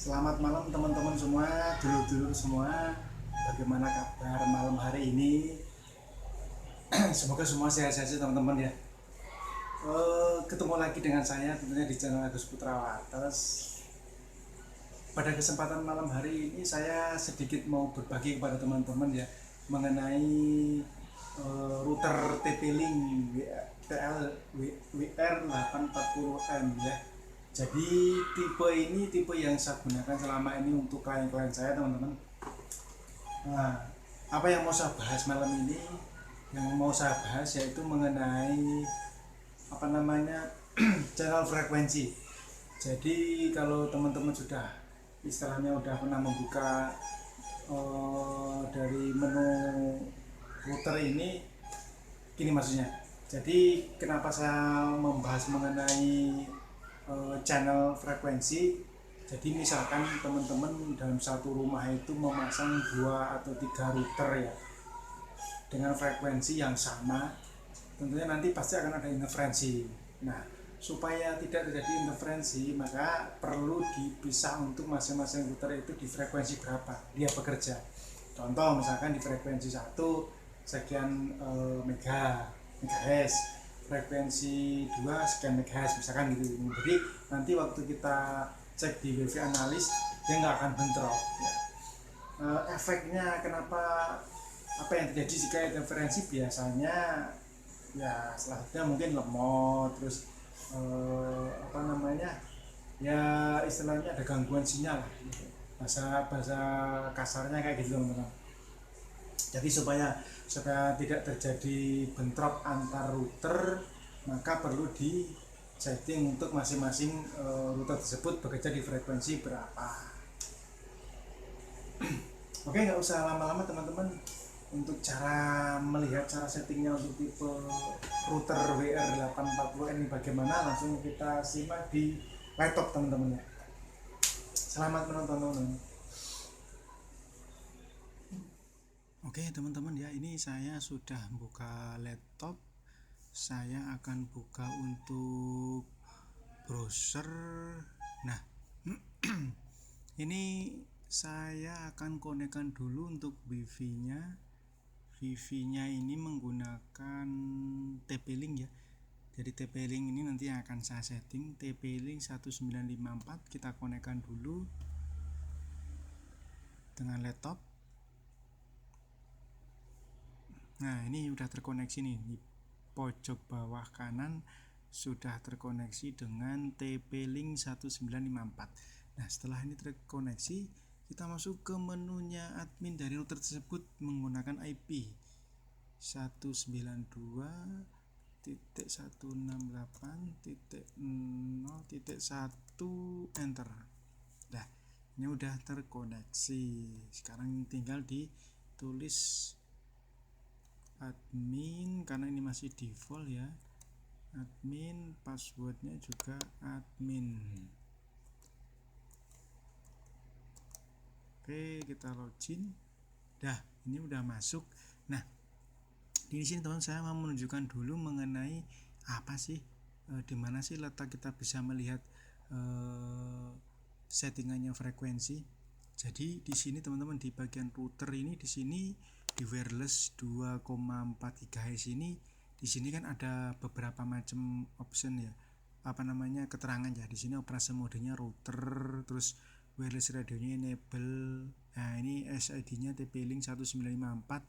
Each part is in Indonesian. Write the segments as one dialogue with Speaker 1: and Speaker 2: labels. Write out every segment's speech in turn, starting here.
Speaker 1: Selamat malam teman-teman semua, dulur-dulur semua. Bagaimana kabar malam hari ini? Semoga semua sehat-sehat teman-teman ya. Ketemu lagi dengan saya tentunya di channel Agus Putra Wates. Pada kesempatan malam hari ini saya sedikit mau berbagi kepada teman-teman ya mengenai router TP-Link TL WR840M ya. Jadi tipe ini tipe yang saya gunakan selama ini untuk klien-klien saya teman-teman. Nah, apa yang mau saya bahas malam ini? Yang mau saya bahas yaitu mengenai apa namanya channel frekuensi. Jadi kalau teman-teman sudah istilahnya udah pernah membuka dari menu router ini, gini maksudnya. Jadi kenapa saya membahas mengenai channel frekuensi? Jadi misalkan teman-teman dalam satu rumah itu memasang 2 atau 3 router ya dengan frekuensi yang sama, tentunya nanti pasti akan ada interferensi. Nah, supaya tidak terjadi interferensi, maka perlu dipisah untuk masing-masing router itu di frekuensi berapa dia bekerja. Contoh misalkan di frekuensi 1 sekian megahertz, frekuensi 2 sekian megahertz misalkan gitu. Jadi nanti waktu kita cek di wifi analis dia nggak akan bentrok ya. Efeknya kenapa, apa yang terjadi jika interferensi? Biasanya ya selanjutnya mungkin lemot, terus apa namanya ya istilahnya ada gangguan sinyal gitu. Bahasa kasarnya kayak gitu teman-teman. Jadi supaya tidak terjadi bentrok antar router, maka perlu di setting untuk masing-masing router tersebut bekerja di frekuensi berapa. Oke, nggak usah lama-lama teman-teman. Untuk cara melihat cara settingnya untuk tipe router WR840 ini bagaimana, langsung kita simak di laptop teman-teman ya. Selamat menonton teman-teman. Oke teman-teman ya, ini saya sudah buka laptop. Saya akan buka untuk browser. Nah, ini saya akan konekkan dulu untuk wifi-nya. Wifi-nya ini menggunakan TP-Link ya. Jadi TP-Link ini nanti akan saya setting TP-Link 1954. Kita konekkan dulu dengan laptop. Nah, ini sudah terkoneksi nih. Di pojok bawah kanan sudah terkoneksi dengan TP-Link 1954. Nah, setelah ini terkoneksi, kita masuk ke menunya admin dari router tersebut menggunakan IP 192.168.0.1 enter. Nah, ini udah terkoneksi. Sekarang tinggal ditulis admin karena ini masih default ya. Admin, passwordnya juga admin. Oke, kita login. Dah, ini udah masuk. Nah, di sini teman saya mau menunjukkan dulu mengenai apa sih, di mana sih letak kita bisa melihat settingannya frekuensi. Jadi di sini teman-teman di bagian router ini, di sini di wireless 2,4 GHz ini, di sini kan ada beberapa macam option ya. Apa namanya, keterangan ya. Di sini operasi modenya router, terus wireless radionya enable. Nah, ini SID-nya TP-Link 1954.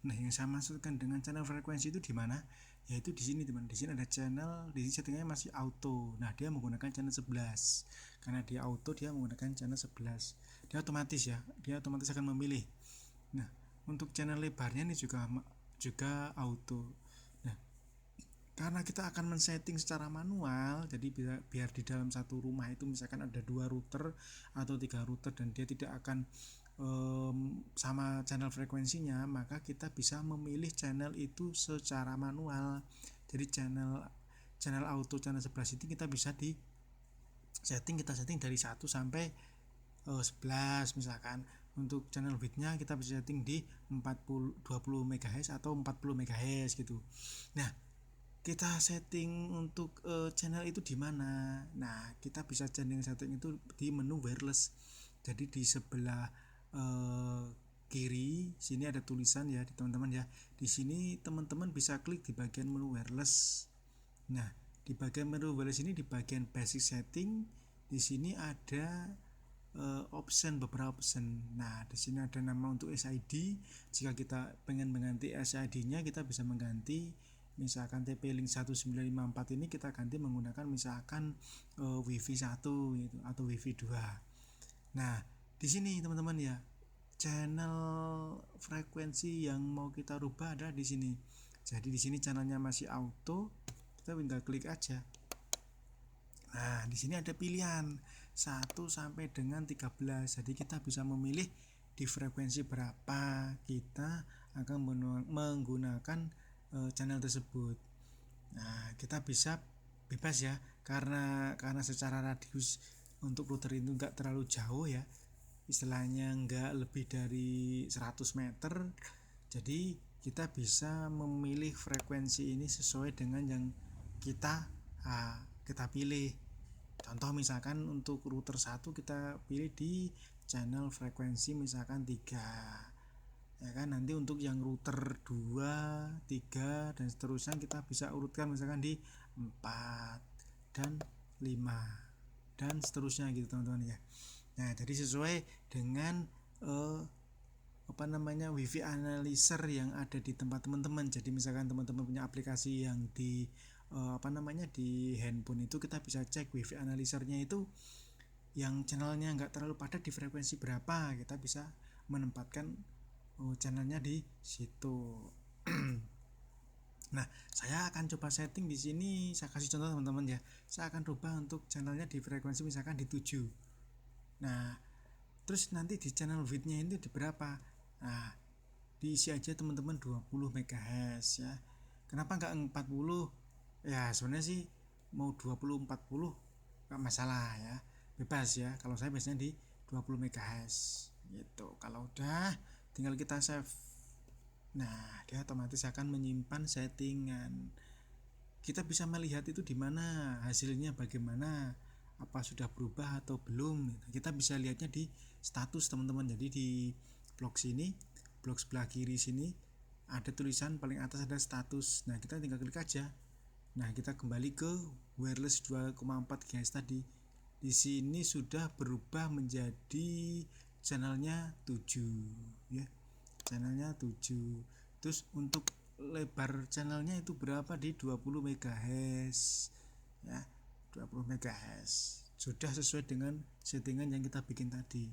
Speaker 1: Nah, yang saya maksudkan dengan channel frekuensi itu di mana? Yaitu di sini teman. Di sini ada channel, di sini settingnya masih auto. Nah, dia menggunakan channel 11. Karena dia auto, dia menggunakan channel 11. Dia otomatis ya. Dia otomatis akan memilih. Nah, untuk channel lebarnya ini juga auto. Nah, karena kita akan men-setting secara manual, jadi biar di dalam satu rumah itu misalkan ada 2 router atau 3 router dan dia tidak akan sama channel frekuensinya, maka kita bisa memilih channel itu secara manual. Jadi channel auto channel 11 itu kita bisa kita setting dari 1 sampai 11 misalkan. Untuk channel width-nya kita bisa setting di 20 MHz atau 40 MHz gitu. Nah, kita setting untuk channel itu di mana. Nah, kita bisa setting itu di menu wireless. Jadi di sebelah kiri sini ada tulisan ya, di teman-teman ya. Di sini teman-teman bisa klik di bagian menu wireless. Nah, di bagian menu wireless ini di bagian basic setting, di sini ada beberapa option. Nah, di sini ada nama untuk SID. Jika kita pengen mengganti SID-nya, kita bisa mengganti misalkan TP-Link 1954 ini kita ganti menggunakan misalkan WiFi 1 gitu, atau WiFi 2. Nah, di sini teman-teman ya, channel frekuensi yang mau kita rubah ada di sini. Jadi di sini channelnya masih auto, kita tinggal klik aja. Nah, di sini ada pilihan 1 sampai dengan 13. Jadi kita bisa memilih di frekuensi berapa kita akan menggunakan channel tersebut. Nah, kita bisa bebas ya, karena secara radius untuk router itu enggak terlalu jauh ya. Istilahnya enggak lebih dari 100 meter. Jadi kita bisa memilih frekuensi ini sesuai dengan yang kita pilih. Contoh misalkan untuk router 1 kita pilih di channel frekuensi misalkan 3. Ya kan, nanti untuk yang router 2, 3 dan seterusnya kita bisa urutkan misalkan di 4 dan 5 dan seterusnya gitu teman-teman ya. Nah, jadi sesuai dengan WiFi analyzer yang ada di tempat teman-teman. Jadi misalkan teman-teman punya aplikasi yang di di handphone itu, kita bisa cek WiFi analyzernya itu yang channelnya nggak terlalu padat di frekuensi berapa, kita bisa menempatkan channelnya di situ. Nah, saya akan coba setting di sini. Saya kasih contoh teman-teman ya. Saya akan rubah untuk channelnya di frekuensi misalkan di 7. Nah, terus nanti di channel width-nya ini di berapa? Nah, diisi aja teman-teman 20 MHz ya. Kenapa enggak 40? Ya, sebenarnya sih mau 20 40 enggak masalah ya. Bebas ya. Kalau saya biasanya di 20 MHz gitu. Kalau udah tinggal kita save. Nah, dia otomatis akan menyimpan settingan. Kita bisa melihat itu di mana, hasilnya bagaimana, apa sudah berubah atau belum. Kita bisa lihatnya di status teman-teman. Jadi di blok sini, blok sebelah kiri sini ada tulisan, paling atas ada status. Nah, kita tinggal klik aja. Nah, kita kembali ke wireless 2,4 GHz tadi. Di sini sudah berubah menjadi channelnya 7 ya. Channelnya 7. Terus untuk lebar channelnya itu berapa? Di 20 MHz ya, 20 MHz. Sudah sesuai dengan settingan yang kita bikin tadi.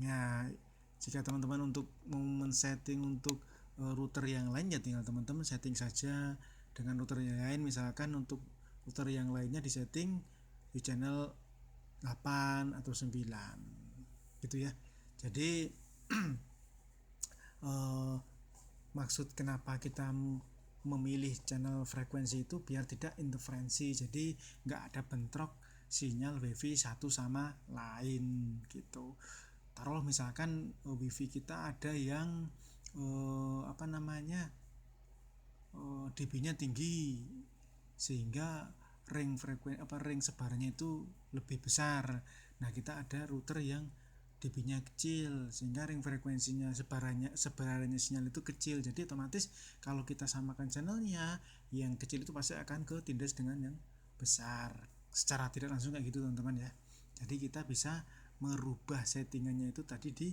Speaker 1: Nah, jika teman-teman untuk mau men-setting untuk router yang lain, ya tinggal teman-teman setting saja dengan router yang lain. Misalkan untuk router yang lainnya disetting di channel 8 atau 9 gitu ya. Jadi maksud kenapa kita memilih channel frekuensi itu biar tidak interferensi, jadi nggak ada bentrok sinyal WiFi satu sama lain gitu. Taruh misalkan WiFi kita ada yang dB-nya tinggi sehingga ring sebarannya itu lebih besar. Nah, kita ada router yang dB-nya kecil sehingga ring frekuensinya sebarannya sinyal itu kecil. Jadi otomatis kalau kita samakan channelnya, yang kecil itu pasti akan ketindas dengan yang besar. Secara tidak langsung kayak gitu teman-teman ya. Jadi kita bisa merubah settingannya itu tadi di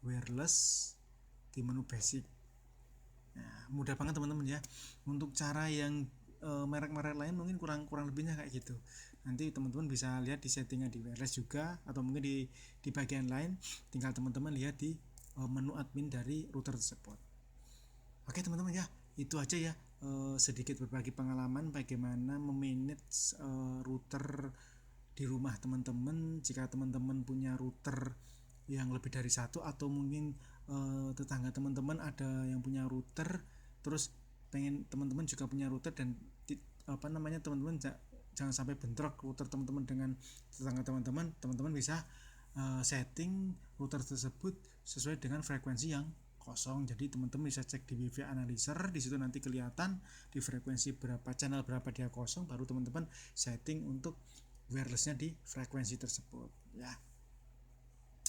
Speaker 1: wireless di menu basic. Nah, mudah banget teman-teman ya. Untuk cara yang merek-merek lain mungkin kurang lebihnya kayak gitu. Nanti teman-teman bisa lihat di settingan di wireless juga, atau mungkin di bagian lain tinggal teman-teman lihat di menu admin dari router tersebut. Oke teman-teman ya, itu aja ya, sedikit berbagi pengalaman bagaimana memanage router di rumah teman-teman. Jika teman-teman punya router yang lebih dari satu, atau mungkin tetangga teman-teman ada yang punya router, terus pengen teman-teman juga punya router, dan teman-teman jangan sampai bentrok router teman-teman dengan tetangga teman-teman bisa setting router tersebut sesuai dengan frekuensi yang kosong. Jadi teman-teman bisa cek di WiFi analyzer, di situ nanti kelihatan di frekuensi berapa, channel berapa dia kosong, baru teman-teman setting untuk wirelessnya di frekuensi tersebut ya.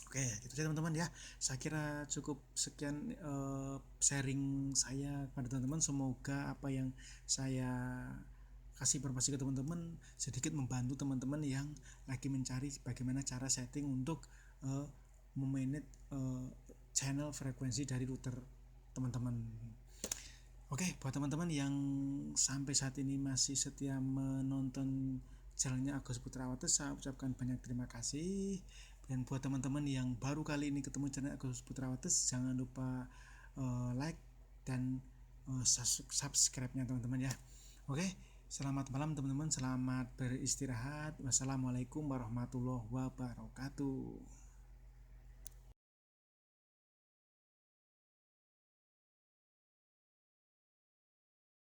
Speaker 1: Oke, gitu saja teman-teman ya. Saya kira cukup sekian sharing saya kepada teman-teman. Semoga apa yang saya kasih informasi ke teman-teman sedikit membantu teman-teman yang lagi mencari bagaimana cara setting untuk memanage channel frekuensi dari router teman-teman. Oke, buat teman-teman yang sampai saat ini masih setia menonton channelnya Agus Putrawates, saya ucapkan banyak terima kasih. Dan buat teman-teman yang baru kali ini ketemu channel Agus Putrawates, jangan lupa like dan subscribe-nya teman-teman ya. Oke, selamat malam teman-teman, selamat beristirahat. Wassalamualaikum warahmatullahi wabarakatuh.